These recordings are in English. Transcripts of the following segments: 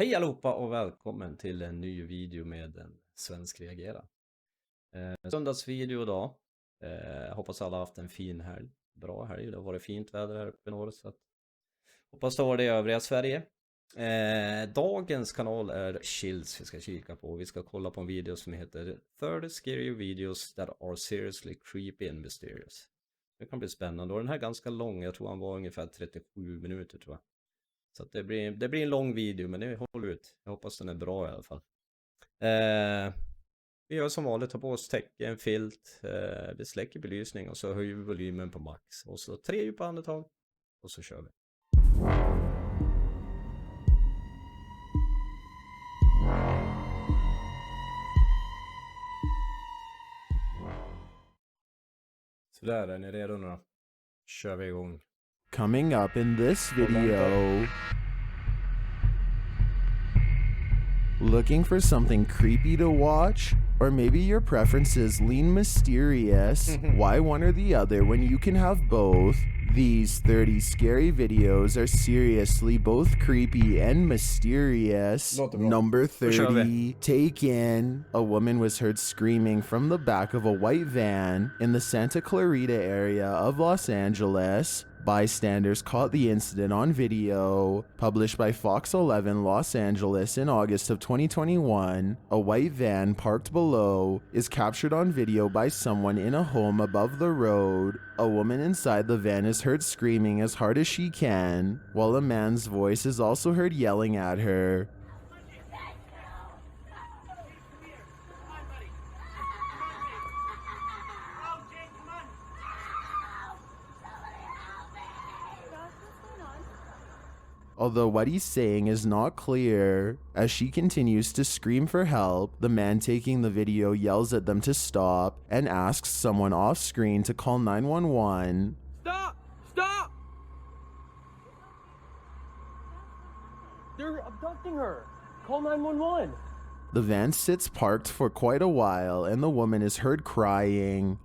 Hej allihopa och välkommen till en ny video med en svensk reagera. Söndagsvideo idag. Hoppas alla haft en fin helg. Bra helg, det har varit fint väder här uppe i norr, så att hoppas det var det i övriga Sverige. Dagens kanal är Chills vi ska kika på. Vi ska kolla på en video som heter 30 Scary Videos That Are Seriously Creepy and Mysterious. Det kan bli spännande och den här är ganska lång, jag tror han var ungefär 37 minuter tror jag. Så att det blir en lång video, men det håller ut. Jag hoppas den är bra i alla fall. Vi gör som vanligt, tar på oss täcke, en filt. Vi släcker belysning och så höjer vi volymen på max. Och så 3 djupa andetag. Och så kör vi. Så där, är ni redo nu då? Kör vi igång. Coming up in this video, looking for something creepy to watch? Or maybe your preferences lean mysterious? Why one or the other when you can have both? These 30 scary videos are seriously both creepy and mysterious. Number 30, Taken. A woman was heard screaming from the back of a white van in the Santa Clarita area of Los Angeles. Bystanders caught the incident on video. Published by Fox 11 Los Angeles in August of 2021, a white van parked below is captured on video by someone in a home above the road. A woman inside the van is heard screaming as hard as she can, while a man's voice is also heard yelling at her. Although what he's saying is not clear, as she continues to scream for help, the man taking the video yells at them to stop and asks someone off screen to call 911. Stop! Stop! They're abducting her! Call 911! The van sits parked for quite a while and the woman is heard crying.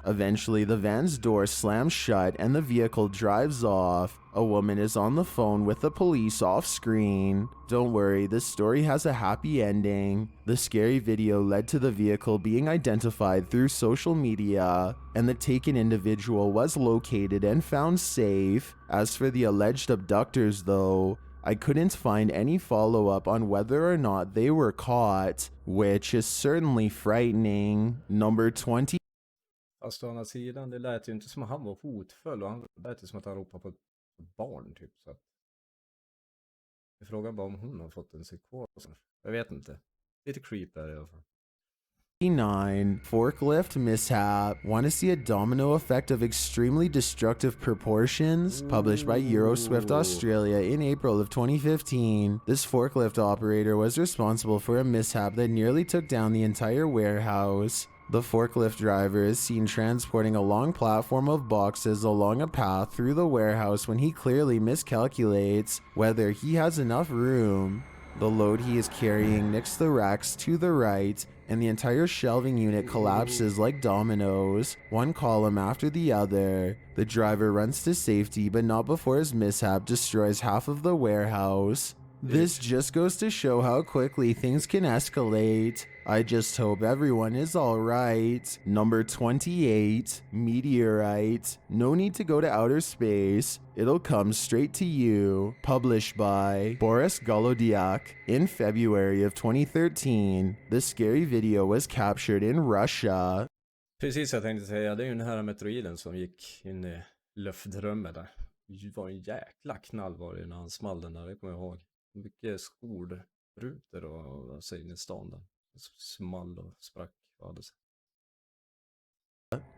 Eventually, the van's door slams shut and the vehicle drives off. A woman is on the phone with the police off screen. Don't worry, this story has a happy ending. The scary video led to the vehicle being identified through social media, and the taken individual was located and found safe. As for the alleged abductors though, I couldn't find any follow-up on whether or not they were caught, which is certainly frightening. Number 20. Fast å andra sidan, det lät ju inte som att han var hotfull och han lät ju som att han ropade på ett barn typ. Så att jag frågar bara om hon har fått en psykos. Jag vet inte. Lite creep där i alla fall. 9. Forklift mishap. Want to see a domino effect of extremely destructive proportions? Published by Euroswift Australia in April of 2015. This forklift operator was responsible for a mishap that nearly took down the entire warehouse. The forklift driver is seen transporting a long platform of boxes along a path through the warehouse when he clearly miscalculates whether he has enough room. The load he is carrying nicks the racks to the right, and the entire shelving unit collapses like dominoes, one column after the other. The driver runs to safety, but not before his mishap destroys half of the warehouse. This just goes to show how quickly things can escalate. I just hope everyone is alright. Number 28, Meteorite. No need to go to outer space. It'll come straight to you. Published by Boris Golodiak in February of 2013. This scary video was captured in Russia. Precis, jag tänkte säga, det är ju den här meteoriden som gick in i luftrummet där. Det var en jäkla knall var det när han small den där, det kommer jag ihåg. Mycket skolrutor och så in i stan där. Small och sprack.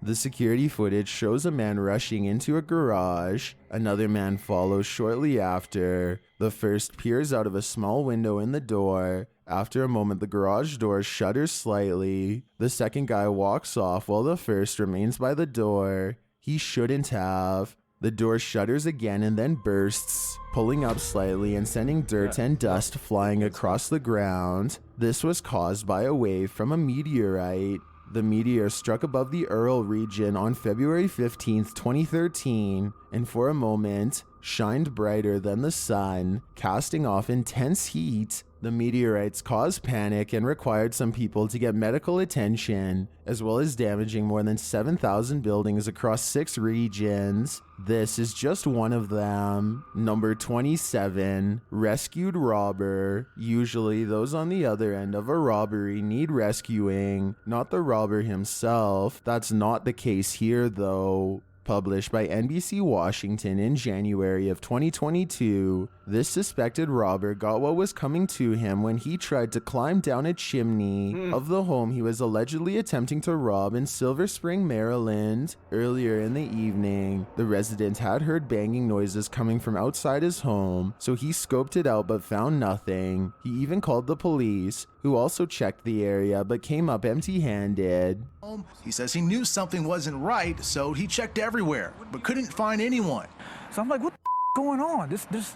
The security footage shows a man rushing into a garage. Another man follows shortly after. The first peers out of a small window in the door. After a moment, the garage door shutters slightly. The second guy walks off while the first remains by the door. He shouldn't have. The door shutters again and then bursts, pulling up slightly and sending dirt and dust flying across the ground. This was caused by a wave from a meteorite. The meteor struck above the Ural region on February 15th, 2013, and for a moment shined brighter than the sun, casting off intense heat. The meteorites caused panic and required some people to get medical attention, as well as damaging more than 7,000 buildings across 6 regions. This is just one of them. Number 27, rescued robber. Usually those on the other end of a robbery need rescuing, not the robber himself. That's not the case here though. Published by NBC Washington in January of 2022, this suspected robber got what was coming to him when he tried to climb down a chimney of the home he was allegedly attempting to rob in Silver Spring, Maryland. Earlier in the evening, the resident had heard banging noises coming from outside his home, so he scoped it out but found nothing. He even called the police, who also checked the area but came up empty-handed. He says he knew something wasn't right, so he checked everywhere, but couldn't find anyone. So I'm like, what the going on? This,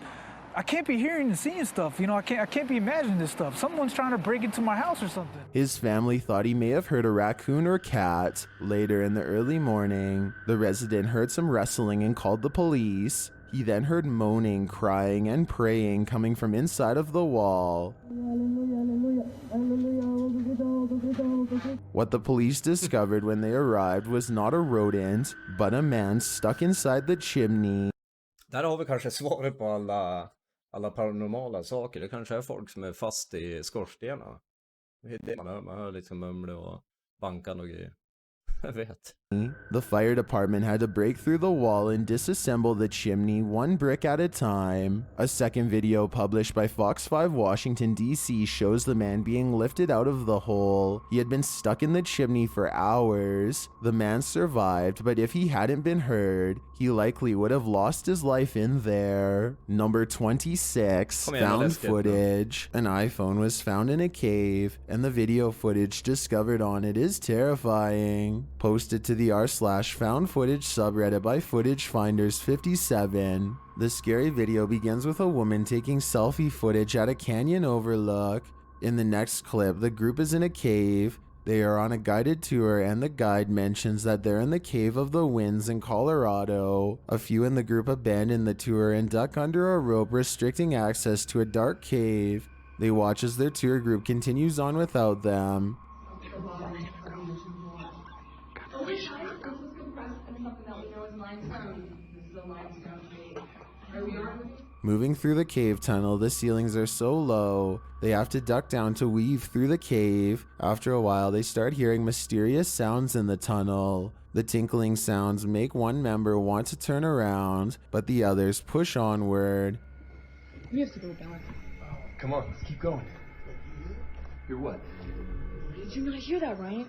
I can't be hearing and seeing stuff. You know, I can't be imagining this stuff. Someone's trying to break into my house or something. His family thought he may have heard a raccoon or cat. Later in the early morning, the resident heard some wrestling and called the police. He then heard moaning, crying, and praying coming from inside of the wall. What the police discovered when they arrived was not a rodent, but a man stuck inside the chimney. Där har vi kanske svaret på alla paranormala saker. Det kanske är folk som är fast i skorstenarna. Det är det man hör liksom mumle och bankan och grejer. Jag vet. The fire department had to break through the wall and disassemble the chimney one brick at a time. A second video published by Fox 5 Washington, D.C. shows the man being lifted out of the hole. He had been stuck in the chimney for hours. The man survived, but if he hadn't been heard, he likely would have lost his life in there. Number 26, found footage. An iPhone was found in a cave, and the video footage discovered on it is terrifying. Posted to the r/found footage subreddit by Footage Finders 57. The scary video begins with a woman taking selfie footage at a canyon overlook. In the next clip, the group is in a cave. They are on a guided tour, and the guide mentions that they're in the Cave of the Winds in Colorado. A few in the group abandon the tour and duck under a rope restricting access to a dark cave. They watch as their tour group continues on without them. Moving through the cave tunnel, the ceilings are so low, they have to duck down to weave through the cave. After a while, they start hearing mysterious sounds in the tunnel. The tinkling sounds make one member want to turn around, but the others push onward. We have to go back. Come on, let's keep going. You're what? Did you not hear that, Ryan?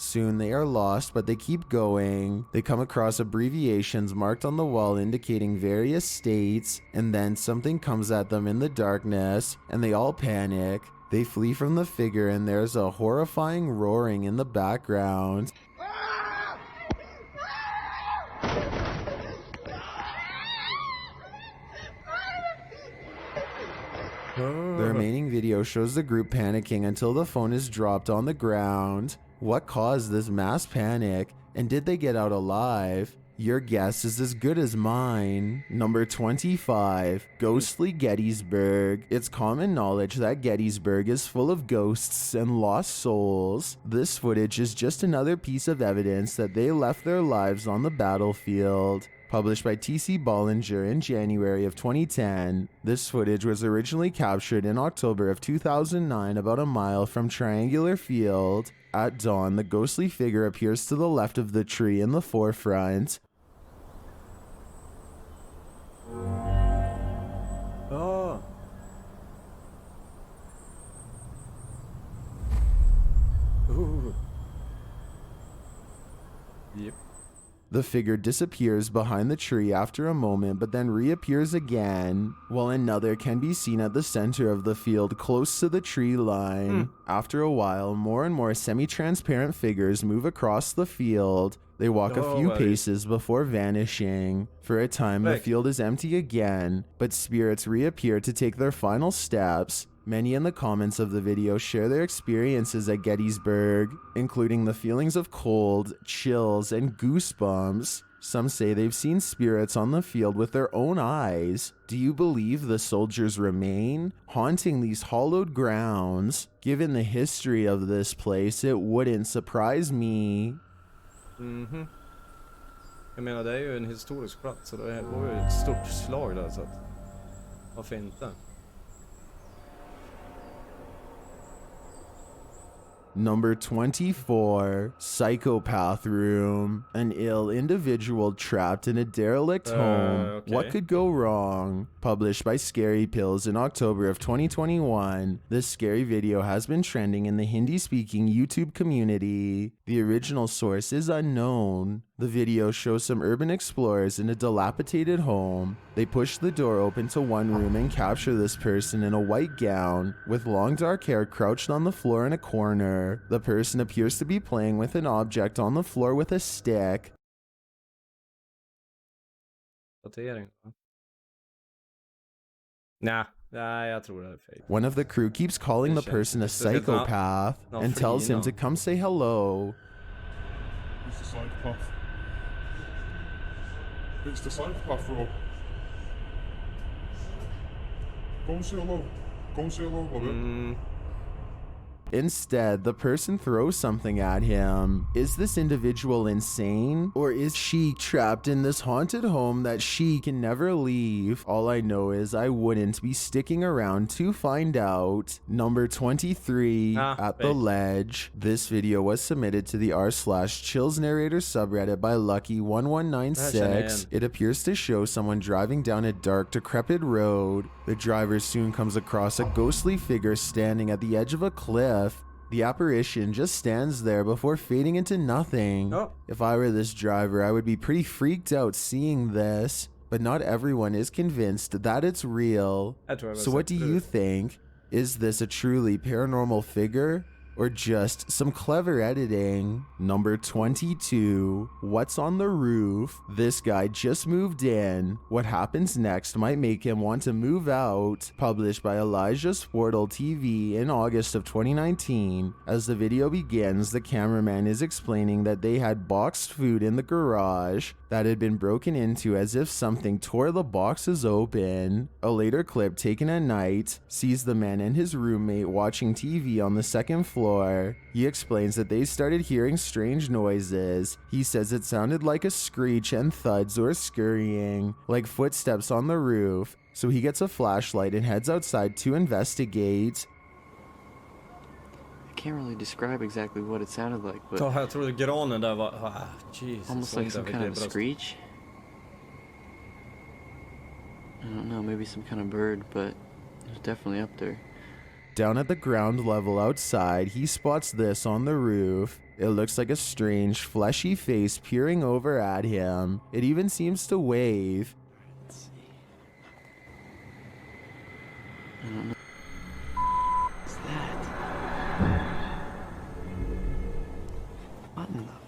Soon they are lost, but they keep going. They come across abbreviations marked on the wall indicating various states, and then something comes at them in the darkness, and they all panic. They flee from the figure, and there's a horrifying roaring in the background. The remaining video shows the group panicking until the phone is dropped on the ground. What caused this mass panic, and did they get out alive? Your guess is as good as mine. Number 25, ghostly Gettysburg. It's common knowledge that Gettysburg is full of ghosts and lost souls. This footage is just another piece of evidence that they left their lives on the battlefield. Published by T.C. Bollinger in January of 2010, this footage was originally captured in October of 2009 about a mile from Triangular Field. At dawn, the ghostly figure appears to the left of the tree in the forefront. Oh. Ooh. Yep. The figure disappears behind the tree after a moment, but then reappears again, while another can be seen at the center of the field close to the tree line. After a while, more and more semi-transparent figures move across the field. They walk a few paces before vanishing. For a time, the field is empty again, but spirits reappear to take their final steps. Many in the comments of the video share their experiences at Gettysburg, including the feelings of cold, chills, and goosebumps. Some say they've seen spirits on the field with their own eyes. Do you believe the soldiers remain haunting these hallowed grounds? Given the history of this place, it wouldn't surprise me. Jag menar, det är ju en historisk plats, så det var ju ett stort slag där, så att varför inte? Number 24, Psychopath Room. An ill individual trapped in a derelict home. Okay. What could go wrong? Published by Scary Pills in October of 2021, this scary video has been trending in the Hindi-speaking YouTube community. The original source is unknown. The video shows some urban explorers in a dilapidated home. They push the door open to one room and capture this person in a white gown with long dark hair crouched on the floor in a corner. The person appears to be playing with an object on the floor with a stick. Nah, jag tror det är fake. One of the crew keeps calling the person a psychopath and tells him to come say hello. It's the psychopath. It's the psychopath, Rob. Go and say hello. Go and say hello, Robert. Instead, the person throws something at him. Is this individual insane? Or is she trapped in this haunted home that she can never leave? All I know is I wouldn't be sticking around to find out. Number 23, At the Ledge. This video was submitted to the r/chills narrator subreddit by Lucky1196. It appears to show someone driving down a dark, decrepit road. The driver soon comes across a ghostly figure standing at the edge of a cliff. The apparition just stands there before fading into nothing. If I were this driver, I would be pretty freaked out seeing this, but not everyone is convinced that it's real. So what do you think? Is this a truly paranormal figure? Or just some clever editing? Number 22, What's on the Roof? This guy just moved in. What happens next might make him want to move out. Published by Elijah Sportle TV in August of 2019. As the video begins, the cameraman is explaining that they had boxed food in the garage that had been broken into as if something tore the boxes open. A later clip taken at night sees the man and his roommate watching TV on the second floor. He explains that they started hearing strange noises. He says it sounded like a screech and thuds or scurrying, like footsteps on the roof. So he gets a flashlight and heads outside to investigate. I can't really describe exactly what it sounded like, but Jag tror granen där var... Jesus, almost like some kind of a screech. I don't know, maybe some kind of bird, but it was definitely up there. Down at the ground level outside, he spots this on the roof. It looks like a strange, fleshy face peering over at him. It even seems to wave. Let's see. I don't know. What's that? What in the...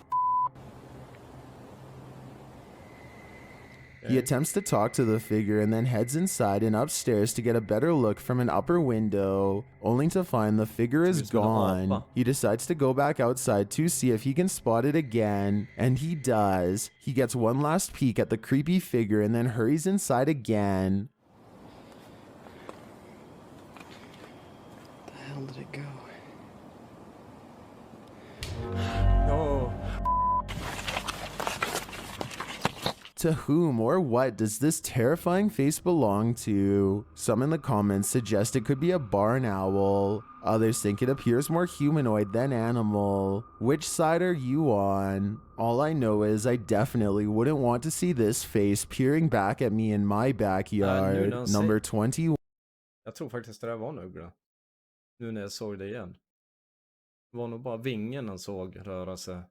He attempts to talk to the figure and then heads inside and upstairs to get a better look from an upper window, only to find the figure is gone. He decides to go back outside to see if he can spot it again, and he does. He gets one last peek at the creepy figure and then hurries inside again. Where the hell did it go? To whom or what does this terrifying face belong to? Some in the comments suggest it could be a barn owl. Others think it appears more humanoid than animal. Which side are you on? All I know is I definitely wouldn't want to see this face peering back at me in my backyard. Number 21. Jag tror faktiskt det där var en uggla. Nu när jag såg det igen. Det var nog bara vingen han såg röra sig.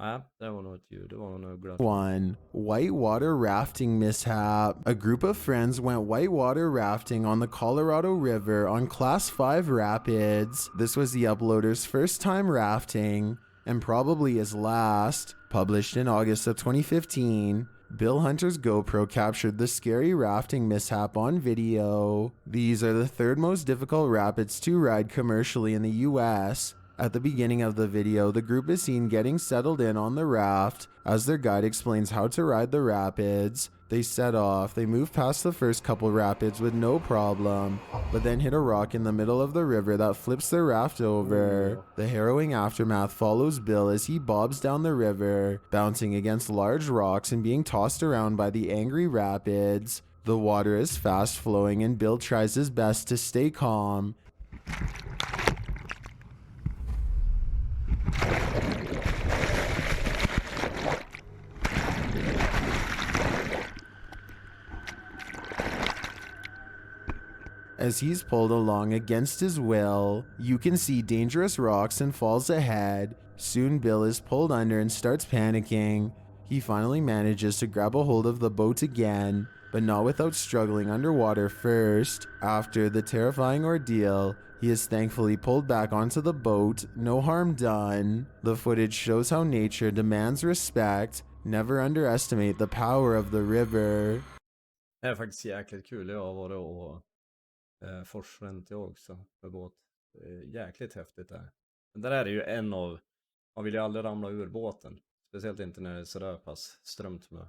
Nej, det var nog ett ljud. Det var nog en uggla. 1. Whitewater rafting mishap. A group of friends went whitewater rafting on the Colorado River on Class 5 rapids. This was the uploader's first time rafting, and probably his last. Published in August of 2015. Bill Hunter's GoPro captured the scary rafting mishap on video. These are the third most difficult rapids to ride commercially in the US. At the beginning of the video, the group is seen getting settled in on the raft as their guide explains how to ride the rapids. They set off, they move past the first couple rapids with no problem, but then hit a rock in the middle of the river that flips their raft over. The harrowing aftermath follows Bill as he bobs down the river, bouncing against large rocks and being tossed around by the angry rapids. The water is fast flowing and Bill tries his best to stay calm. As he's pulled along against his will, you can see dangerous rocks and falls ahead. Soon Bill is pulled under and starts panicking. He finally manages to grab a hold of the boat again, but not without struggling underwater first. After the terrifying ordeal, he is thankfully pulled back onto the boat, no harm done. The footage shows how nature demands respect. Never underestimate the power of the river. Det är faktiskt jäkligt kul. Jag har varit och forsränt jag också med båt. Det är jäkligt häftigt där. Men där är det ju en av... Man vill ju aldrig ramla ur båten. Speciellt inte när det är sådär pass strömt med.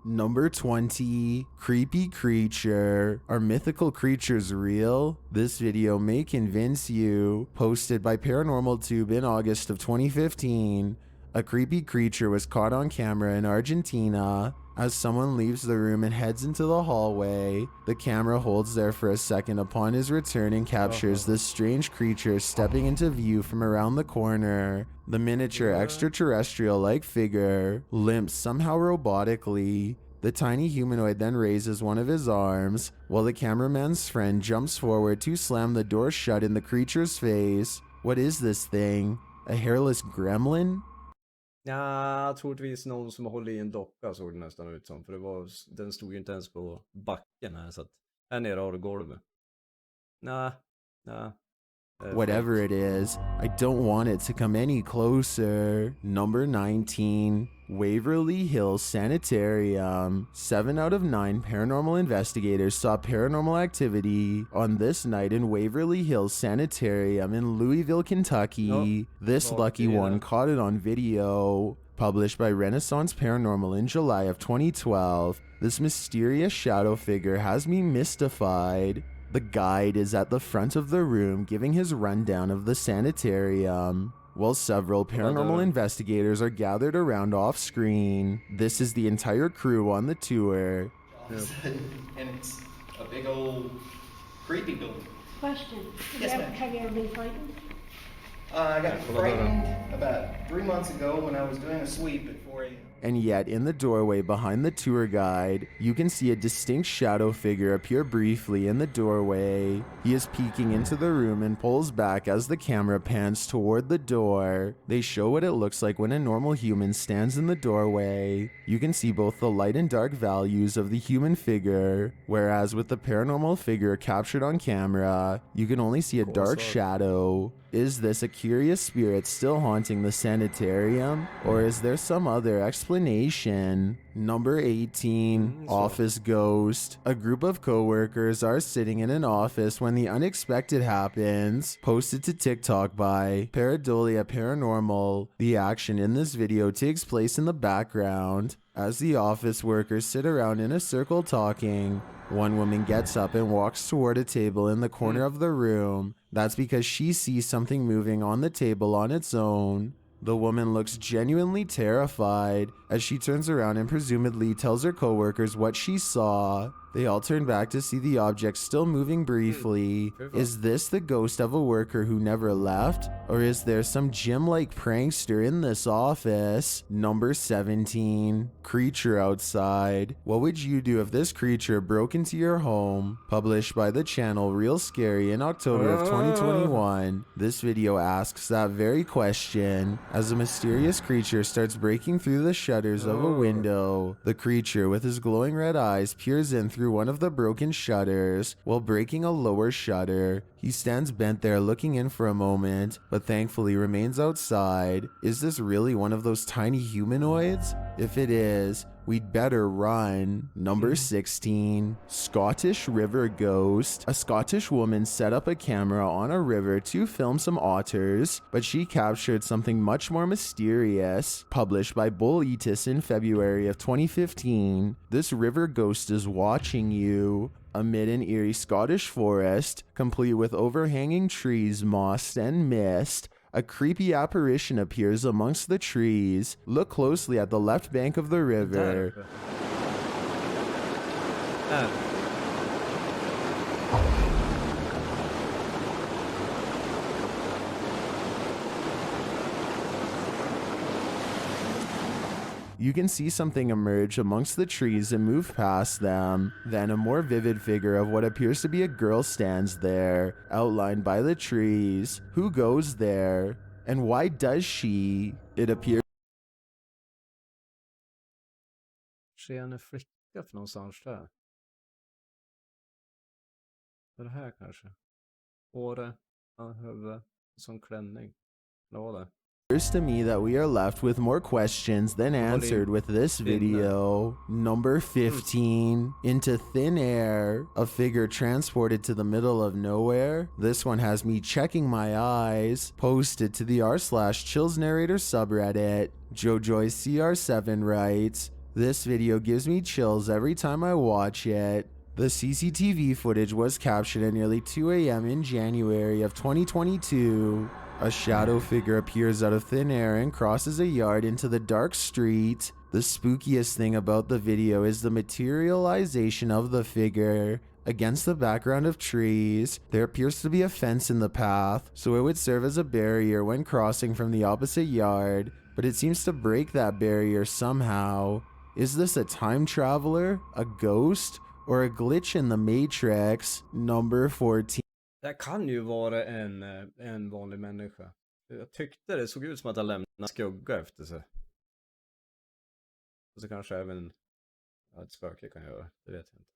Number 20, Creepy Creature. Are mythical creatures real? This video may convince you. Posted by Paranormal Tube in August of 2015. A creepy creature was caught on camera in Argentina. As someone leaves the room and heads into the hallway, the camera holds there for a second upon his return and captures this strange creature stepping into view from around the corner. The miniature extraterrestrial-like figure limps somehow robotically. The tiny humanoid then raises one of his arms, while the cameraman's friend jumps forward to slam the door shut in the creature's face. What is this thing? A hairless gremlin? Ja, troligtvis någon som håller i en docka såg det nästan ut som. För den stod ju inte ens på backen här, så att här nere har du golvet. Nah. Whatever it is, I don't want it to come any closer. Number 19, Waverly Hills Sanitarium. 7 out of 9 paranormal investigators saw paranormal activity on this night in Waverly Hills Sanitarium in Louisville, Kentucky. This lucky one caught it on video. Published by Renaissance Paranormal in July of 2012, this mysterious shadow figure has me mystified. The guide is at the front of the room giving his rundown of the sanitarium, while several paranormal investigators are gathered around off screen. This is the entire crew on the tour. And it's a big old creepy building. Question. Yes, ma'am. Have you ever been frightened? I got frightened about 3 months ago when I was doing a sweep at 4 a.m. And yet, in the doorway behind the tour guide, you can see a distinct shadow figure appear briefly in the doorway. He is peeking into the room and pulls back as the camera pans toward the door. They show what it looks like when a normal human stands in the doorway. You can see both the light and dark values of the human figure, whereas with the paranormal figure captured on camera, you can only see a dark shadow. Is this a curious spirit still haunting the sanitarium, or is there some other explanation? Number 18, Office Ghost. A group of co-workers are sitting in an office when the unexpected happens. Posted to TikTok by Paradolia Paranormal. The action in this video takes place in the background as the office workers sit around in a circle talking. One woman gets up and walks toward a table in the corner of the room. That's because she sees something moving on the table on its own. The woman looks genuinely terrified as she turns around and presumably tells her coworkers what she saw. They all turn back to see the object still moving briefly. Is this the ghost of a worker who never left? Or is there some gym-like prankster in this office? Number 17, Creature Outside. What would you do if this creature broke into your home? Published by the channel Real Scary in October of 2021. This video asks that very question as a mysterious creature starts breaking through the shutter shutters of a window. The creature with his glowing red eyes peers in through one of the broken shutters while breaking a lower shutter. He stands bent there looking in for a moment, but thankfully remains outside. Is this really one of those tiny humanoids? If it is, we'd better run. Number 16. Scottish River Ghost. A Scottish woman set up a camera on a river to film some otters, but she captured something much more mysterious. Published by Bullitis in February of 2015. This river ghost is watching you. Amid an eerie Scottish forest, complete with overhanging trees, moss, and mist, a creepy apparition appears amongst the trees. Look closely at the left bank of the river. You can see something emerge amongst the trees and move past them. Then a more vivid figure of what appears to be a girl stands there, outlined by the trees. Who goes there? And why does she? It appears Ser en flicka för någonstans där? Det här kanske? Håret, huvud, som klänning. Vad var det? to me that we are left with more questions than answered with this video. Number 15. Into thin air. A figure transported to the middle of nowhere. This one has me checking my eyes. Posted to the r/chills narrator subreddit. Jojoy CR7 writes, "This video gives me chills every time I watch it." The CCTV footage was captured at nearly 2 a.m. in January of 2022. A shadow figure appears out of thin air and crosses a yard into the dark street. The spookiest thing about the video is the materialization of the figure. Against the background of trees, there appears to be a fence in the path, so it would serve as a barrier when crossing from the opposite yard, but it seems to break that barrier somehow. Is this a time traveler, a ghost, or a glitch in the Matrix? Number 14. Det kan ju vara en vanlig människa. Jag tyckte det såg ut som att han lämnade skugga efter sig. Och så kanske även ett spöke kan göra, det vet jag inte.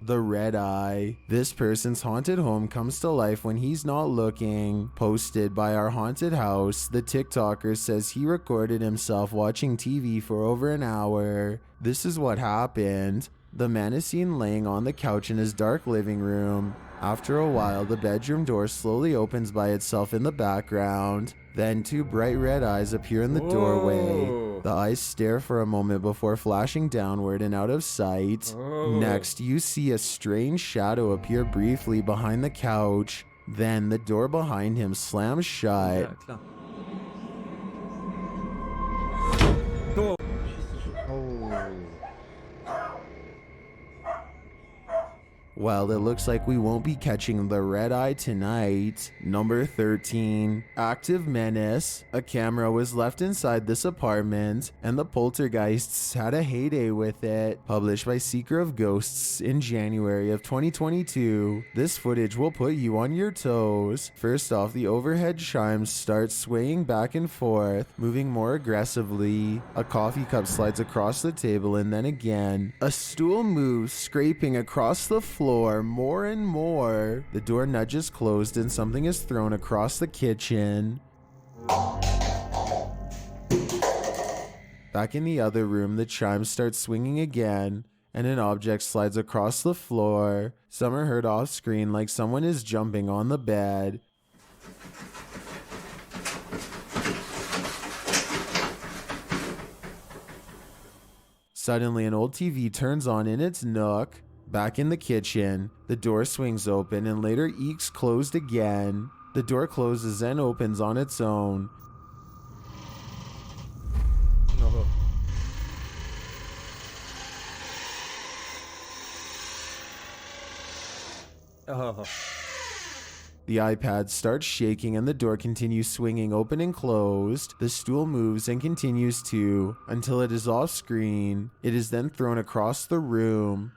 The red eye. This person's haunted home comes to life when he's not looking. Posted by our haunted house, the TikToker says he recorded himself watching TV for over an hour. This is what happened. The man is seen laying on the couch in his dark living room. After a while, the bedroom door slowly opens by itself in the background. Then 2 bright red eyes appear in the doorway. The eyes stare for a moment before flashing downward and out of sight. Next, you see a strange shadow appear briefly behind the couch. Then the door behind him slams shut. Well, it looks like we won't be catching the red eye tonight. Number 13. Active menace. A camera was left inside this apartment, and the poltergeists had a heyday with it. Published by Seeker of Ghosts in January of 2022. This footage will put you on your toes. First off, the overhead chimes start swaying back and forth, moving more aggressively. A coffee cup slides across the table, and then again. A stool moves, scraping across the floor more and more. The door nudges closed and something is thrown across the kitchen. Back in the other room, the chimes start swinging again, and an object slides across the floor. Some are heard off screen like someone is jumping on the bed. Suddenly, an old TV turns on in its nook. Back in the kitchen, the door swings open and later eeks closed again. The door closes and opens on its own. The iPad starts shaking and the door continues swinging open and closed. The stool moves and continues to, until it is off screen. It is then thrown across the room.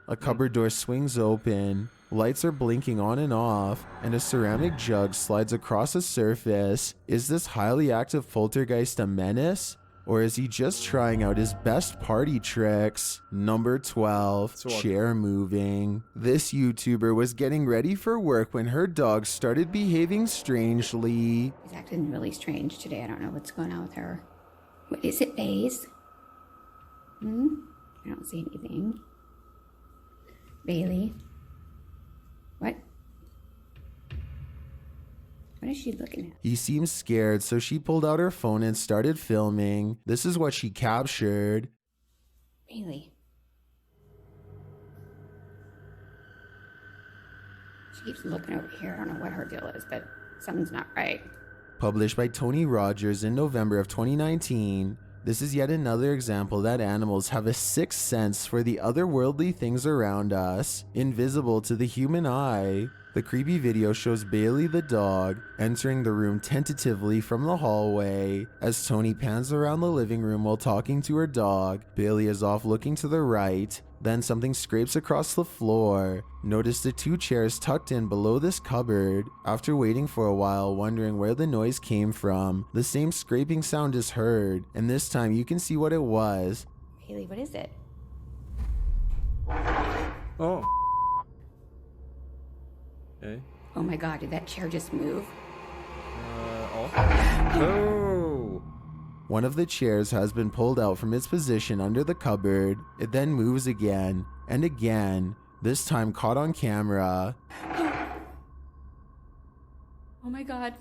A cupboard door swings open. Lights are blinking on and off, and a ceramic jug slides across a surface. Is this highly active poltergeist a menace? Or is he just trying out his best party tricks? Number 12, chair moving. This YouTuber was getting ready for work when her dog started behaving strangely. She's acting really strange today. I don't know what's going on with her. What is it, Baze? I don't see anything. Bailey? What? What is she looking at? He seems scared, so she pulled out her phone and started filming. This is what she captured. Bailey. She keeps looking over here. I don't know what her deal is, but something's not right. Published by Tony Rogers in November of 2019. This is yet another example that animals have a sixth sense for the otherworldly things around us, invisible to the human eye. The creepy video shows Bailey the dog entering the room tentatively from the hallway. As Tony pans around the living room while talking to her dog, Bailey is off looking to the right. Then something scrapes across the floor. Notice the two chairs tucked in below this cupboard. After waiting for a while, wondering where the noise came from, the same scraping sound is heard, and this time you can see what it was. Bailey, what is it? Oh. Okay. Oh my god, did that chair just move? Oh. One of the chairs has been pulled out from its position under the cupboard. It then moves again and again, this time caught on camera. Oh my god.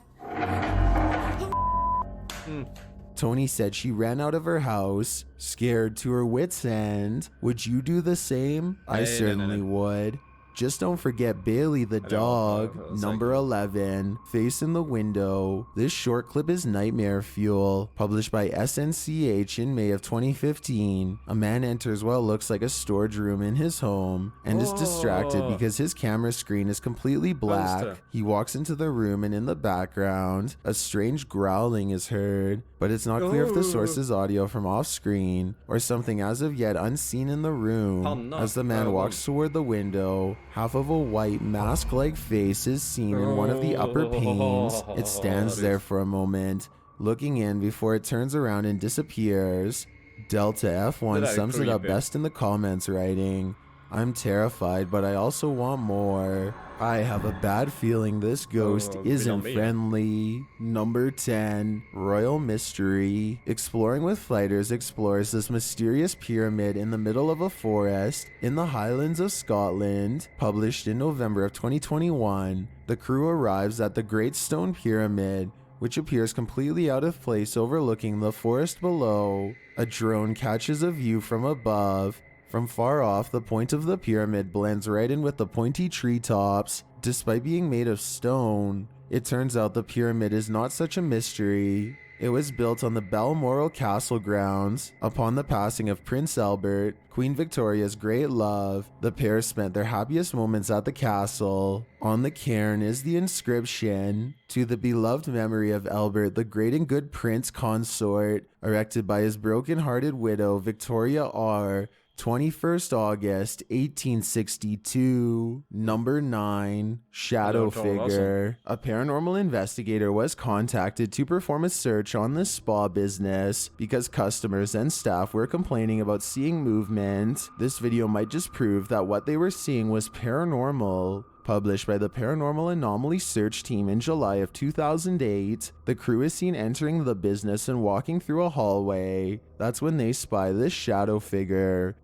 Tony said she ran out of her house, scared to her wits' end. Would you do the same? I certainly would. Just don't forget Bailey the dog. Number 11, face in the window. This short clip is nightmare fuel. Published by SNCH in May of 2015. A man enters what looks like a storage room in his home and is distracted because his camera screen is completely black. He walks into the room and in the background, a strange growling is heard. But it's not clear if the source is audio from off screen or something as of yet unseen in the room. As the man walks toward the window, half of a white mask-like face is seen in one of the upper panes. It stands there for a moment, looking in before it turns around and disappears. Delta F1 sums it up best in the comments, writing, "I'm terrified, but I also want more. I have a bad feeling this ghost isn't friendly." Number 10, Royal Mystery. Exploring with Flighters explores this mysterious pyramid in the middle of a forest in the Highlands of Scotland. Published in November of 2021, the crew arrives at the Great Stone Pyramid, which appears completely out of place overlooking the forest below. A drone catches a view from above. From far off, the point of the pyramid blends right in with the pointy treetops. Despite being made of stone, it turns out the pyramid is not such a mystery. It was built on the Balmoral Castle grounds. Upon the passing of Prince Albert, Queen Victoria's great love, the pair spent their happiest moments at the castle. On the cairn is the inscription, "To the beloved memory of Albert, the great and good prince consort," erected by his broken-hearted widow, Victoria R., 21st August, 1862. Number 9, Shadow Figure. A paranormal investigator was contacted to perform a search on the spa business because customers and staff were complaining about seeing movement. This video might just prove that what they were seeing was paranormal. Published by the Paranormal Anomaly Search Team in July of 2008, the crew is seen entering the business and walking through a hallway. That's when they spy this shadow figure.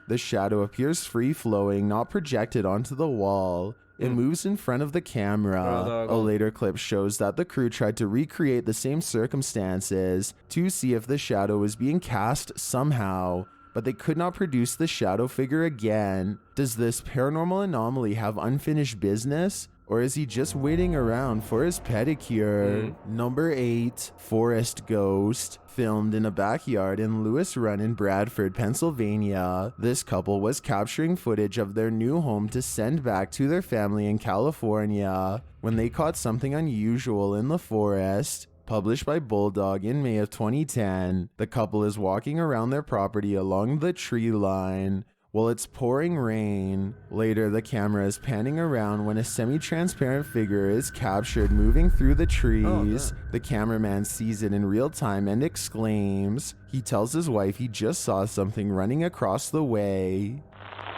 The shadow appears free-flowing, not projected onto the wall. It moves in front of the camera. A later clip shows that the crew tried to recreate the same circumstances to see if the shadow was being cast somehow, but they could not produce the shadow figure again. Does this paranormal anomaly have unfinished business? Or is he just waiting around for his pedicure? Number 8, Forest Ghost. Filmed in a backyard in Lewis Run in Bradford, Pennsylvania. This couple was capturing footage of their new home to send back to their family in California when they caught something unusual in the forest. Published by Bulldog in May of 2010, the couple is walking around their property along the tree line while it's pouring rain. Later, the camera is panning around when a semi-transparent figure is captured moving through the trees. The cameraman sees it in real time and exclaims. He tells his wife he just saw something running across the way.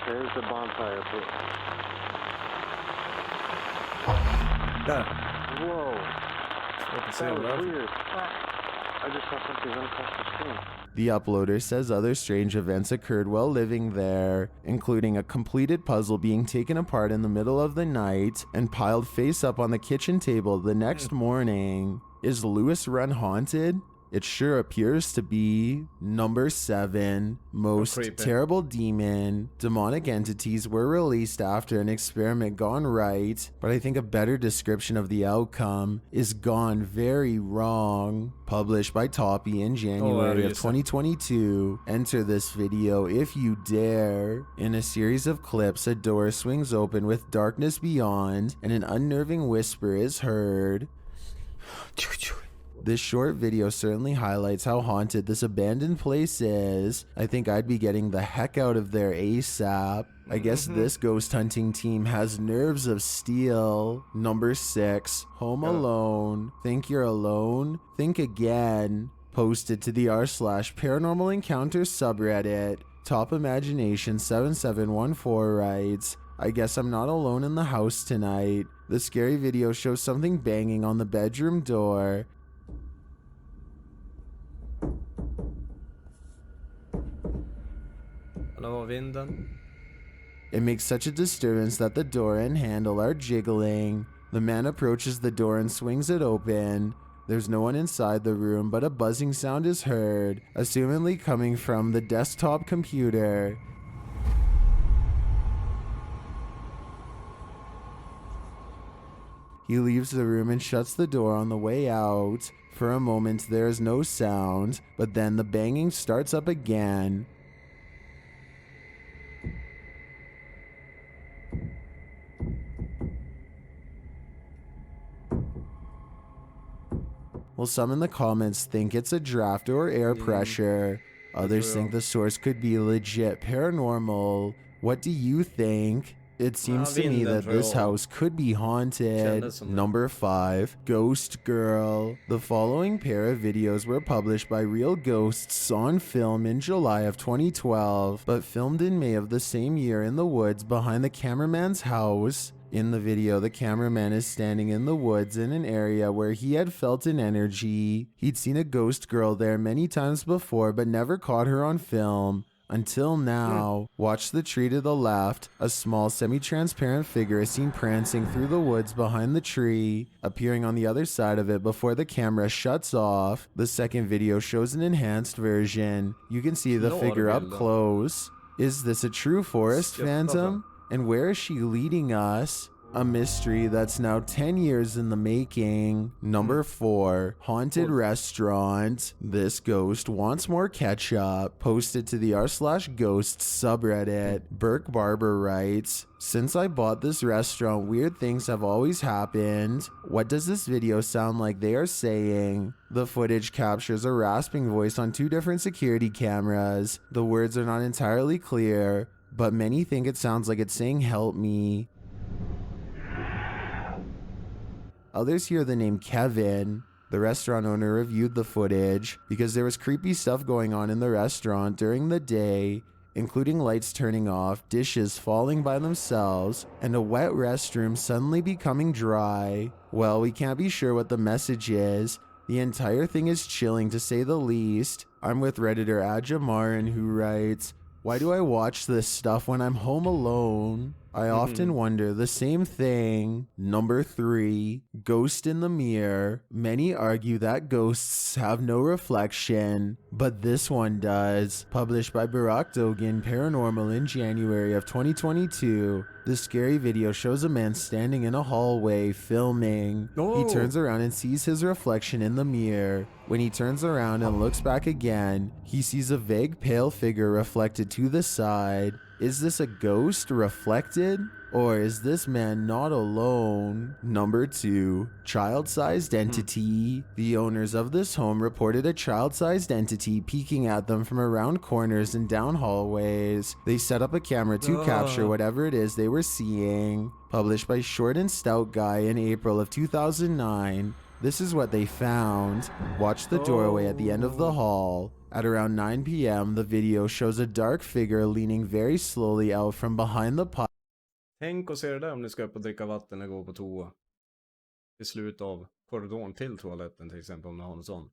There's the bonfire pit. Whoa. That was weird. I just saw something run across the screen. The uploader says other strange events occurred while living there, including a completed puzzle being taken apart in the middle of the night and piled face up on the kitchen table the next morning. Is Lewis Run haunted? It sure appears to be. Number 7, Most Terrible Demon. Demonic entities were released after an experiment gone right, but I think a better description of the outcome is gone very wrong. Published by Toppy in January of 2022. Enter this video if you dare. In a series of clips, a door swings open with darkness beyond, and an unnerving whisper is heard. This short video certainly highlights how haunted this abandoned place is. I think I'd be getting the heck out of there ASAP. I guess this ghost hunting team has nerves of steel. Number 6, Home Alone. Think you're alone? Think again. Posted to the r/paranormal encounters subreddit. Top Imagination 7714 writes, I guess I'm not alone in the house tonight. The scary video shows something banging on the bedroom door. It makes such a disturbance that the door and handle are jiggling. The man approaches the door and swings it open. There's no one inside the room, but a buzzing sound is heard, assumedly coming from the desktop computer. He leaves the room and shuts the door on the way out. For a moment there is no sound, but then the banging starts up again. Well, some in the comments think it's a draft or air pressure. Others think the source could be legit paranormal. What do you think? It seems to me that this house could be haunted. Number 5, Ghost Girl. The following pair of videos were published by Real Ghosts on film in July of 2012, but filmed in May of the same year in the woods behind the cameraman's house. In the video, the cameraman is standing in the woods in an area where he had felt an energy. He'd seen a ghost girl there many times before, but never caught her on film. Until now. Watch the tree to the left. A small semi-transparent figure is seen prancing through the woods behind the tree, appearing on the other side of it before the camera shuts off. The second video shows an enhanced version. You can see the figure up close. Is this a true forest phantom? And where is she leading us? A mystery that's now 10 years in the making. Number 4, Haunted Restaurant. This ghost wants more ketchup. Posted to the r/ghosts subreddit. Burke Barber writes, since I bought this restaurant, weird things have always happened. What does this video sound like they are saying? The footage captures a rasping voice on 2 different security cameras. The words are not entirely clear, but many think it sounds like it's saying help me. Others hear the name Kevin. The restaurant owner reviewed the footage because there was creepy stuff going on in the restaurant during the day, including lights turning off, dishes falling by themselves, and a wet restroom suddenly becoming dry. Well, we can't be sure what the message is. The entire thing is chilling to say the least. I'm with Redditor Ajamaran who writes, why do I watch this stuff when I'm home alone? I often wonder the same thing. Number 3, ghost in the mirror. Many argue that ghosts have no reflection, but this one does. Published by Barack Dogan Paranormal in January of 2022. The scary video shows a man standing in a hallway filming. He turns around and sees his reflection in the mirror. When he turns around and looks back again, he sees a vague pale figure reflected to the side. Is this a ghost reflected? Or is this man not alone? Number 2, child-sized entity. The owners of this home reported a child-sized entity peeking at them from around corners and down hallways. They set up a camera to capture whatever it is they were seeing. Published by Short and Stout Guy in April of 2009. This is what they found. Watch the doorway at the end of the hall. At around 9 p.m., the video shows a dark figure leaning very slowly out from behind the pipe. Tänk och se det där om ni ska upp och dricka vatten eller gå på toa. I slut av korridoren till toaletten till exempel om ni har en sån.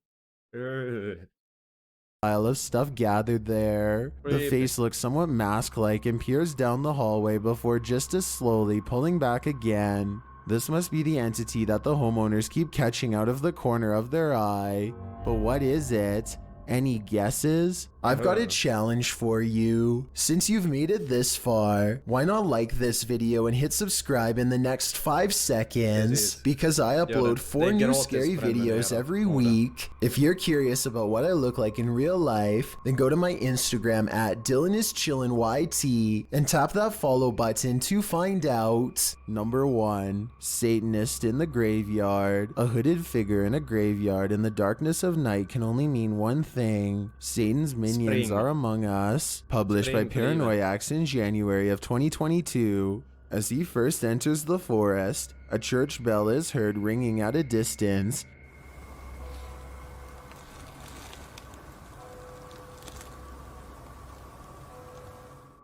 Pile of stuff gathered there. The face looks somewhat mask-like and peers down the hallway before just as slowly pulling back again. This must be the entity that the homeowners keep catching out of the corner of their eye. But what is it? Any guesses? I've got a challenge for you. Since you've made it this far, why not like this video and hit subscribe in the next 5 seconds? Because I upload 4 new scary videos every week. If you're curious about what I look like in real life, then go to my Instagram at DylanIsChillinYT and tap that follow button to find out. Number 1, Satanist in the graveyard. A hooded figure in a graveyard in the darkness of night can only mean one thing. Satan's minions are among us. Published by Paranoiacs in January of 2022. As he first enters the forest, a church bell is heard ringing at a distance.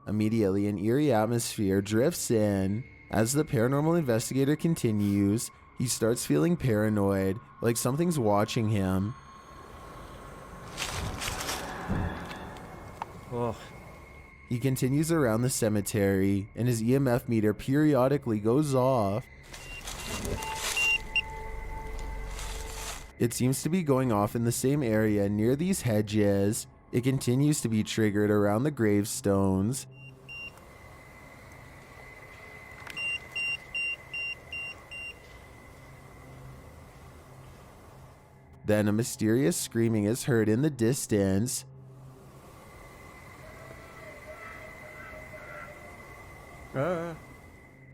Immediately, an eerie atmosphere drifts in. As the paranormal investigator continues, he starts feeling paranoid, like something's watching him. He continues around the cemetery, and his EMF meter periodically goes off. It seems to be going off in the same area near these hedges. It continues to be triggered around the gravestones. Then a mysterious screaming is heard in the distance.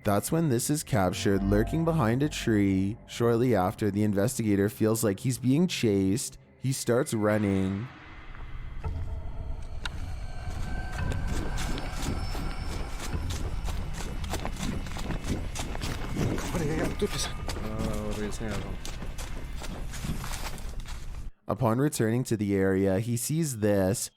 That's when this is captured lurking behind a tree. Shortly after, the investigator feels like he's being chased. He starts running. Upon returning to the area, he sees this.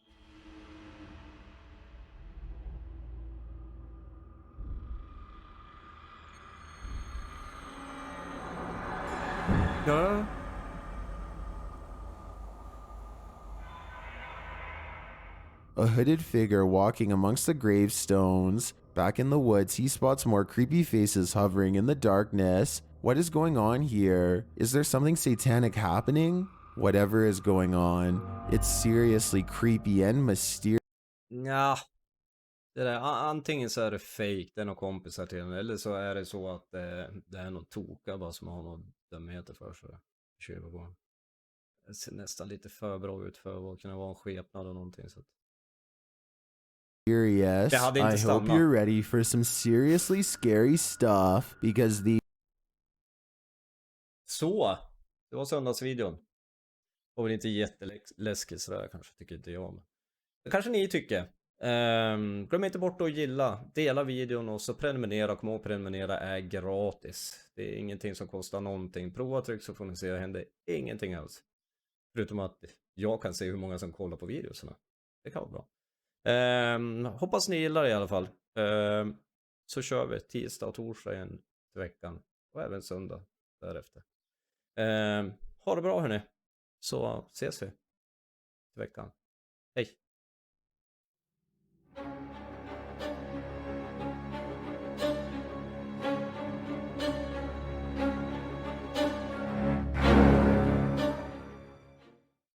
A hooded figure walking amongst the gravestones. Back in the woods, he spots more creepy faces hovering in the darkness. What is going on here? Is there something satanic happening? Whatever is going on, it's seriously creepy and mysterious. Ja, det där, antingen så är det fake, det är några kompisar till mig, eller så är det så att det är någon toka bara som har någon dumheter för sig. Köpa på. Det ser nästan lite för bra ut för att kunna vara en skepnad och någonting så att... I hope you're ready for some seriously scary stuff because the... Så, det var söndagsvideon. Och väl inte jätteläskigt sådär kanske, tycker inte jag. Men det kanske ni tycker. Glöm inte bort att gilla, dela videon och så prenumerera. Kom ihåg, prenumerera är gratis. Det är ingenting som kostar någonting. Prova tryck så får ni se, det händer ingenting alls. Förutom att jag kan se hur många som kollar på videorna. Det kan vara bra. Hoppas ni gillar det i alla fall. Så kör vi tisdag och torsdag igen till veckan. Och även söndag därefter. Ha det bra hörni. Så ses vi till veckan. Hej!